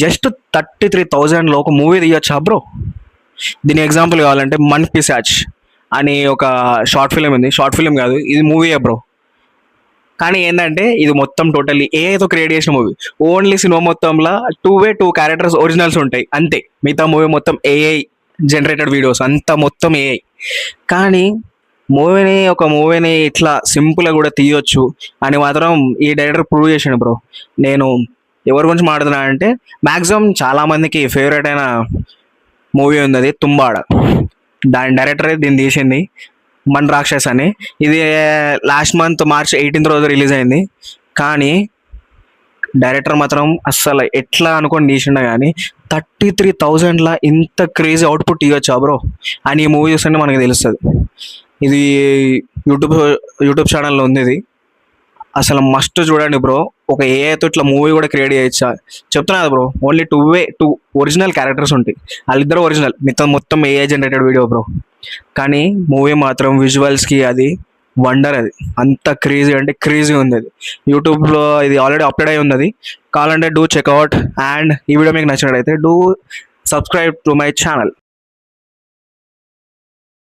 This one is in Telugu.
జస్ట్ 33,000లో ఒక మూవీ తీయొచ్చా బ్రో? దీని ఎగ్జాంపుల్ కావాలంటే మన్ పిశాచ్ అని ఒక షార్ట్ ఫిలిం ఉంది. షార్ట్ ఫిలిం కాదు, ఇది మూవీయే బ్రో. కానీ ఏంటంటే ఇది మొత్తం టోటల్లీ ఏఐతో క్రియేట్ చేసిన మూవీ. ఓన్లీ సినిమా మొత్తంలో టూ క్యారెక్టర్స్ ఒరిజినల్స్ ఉంటాయి అంతే. మిగతా మూవీ మొత్తం ఏఐ జనరేటెడ్ వీడియోస్, అంతా మొత్తం ఏఐ. కానీ ఒక మూవీని ఇట్లా సింపుల్గా కూడా తీయొచ్చు అని మాత్రం ఈ డైరెక్టర్ ప్రూవ్ చేసిండు బ్రో. నేను ఎవరి గురించి మాట్లాడుతున్నా అంటే, మ్యాక్సిమం చాలా మందికి ఫేవరెట్ అయిన మూవీ ఉంది, అది తుంబాడ. దాని డైరెక్టరే దీన్ని తీసింది, మన్ రాక్షస్ అని. ఇది లాస్ట్ మంత్ March 18 రోజు రిలీజ్ అయింది. కానీ డైరెక్టర్ మాత్రం అస్సలు ఎట్లా అనుకొని తీసిండ కానీ 33,000లా ఇంత క్రేజీ అవుట్పుట్ ఇవ్వచ్చా బ్రో అని ఈ మూవీ చూస్తుంటే మనకి తెలుస్తుంది. ఇది యూట్యూబ్ యూట్యూబ్ ఛానల్లో ఉంది ఇది. అసలు మస్ట్ చూడండి బ్రో. ఒక ఏఐతో ఇట్లా మూవీ కూడా క్రియేట్ చేయొచ్చా చెప్తున్నా కదా bro. Only two original characters ఉంటాయి, వాళ్ళిద్దరు ఒరిజినల్, మొత్తం ఏఐ జనరేటెడ్ వీడియో బ్రో. కానీ మూవీ మాత్రం విజువల్స్కి అది వండర్. అది అంత క్రేజీ అంటే క్రేజీ ఉంది. అది యూట్యూబ్లో ఇది ఆల్రెడీ అప్లోడ్ అయి ఉన్నది. కావాలంటే డూ చెక్అవుట్. అండ్ ఈ వీడియో మీకు నచ్చినట్లయితే do subscribe to my channel.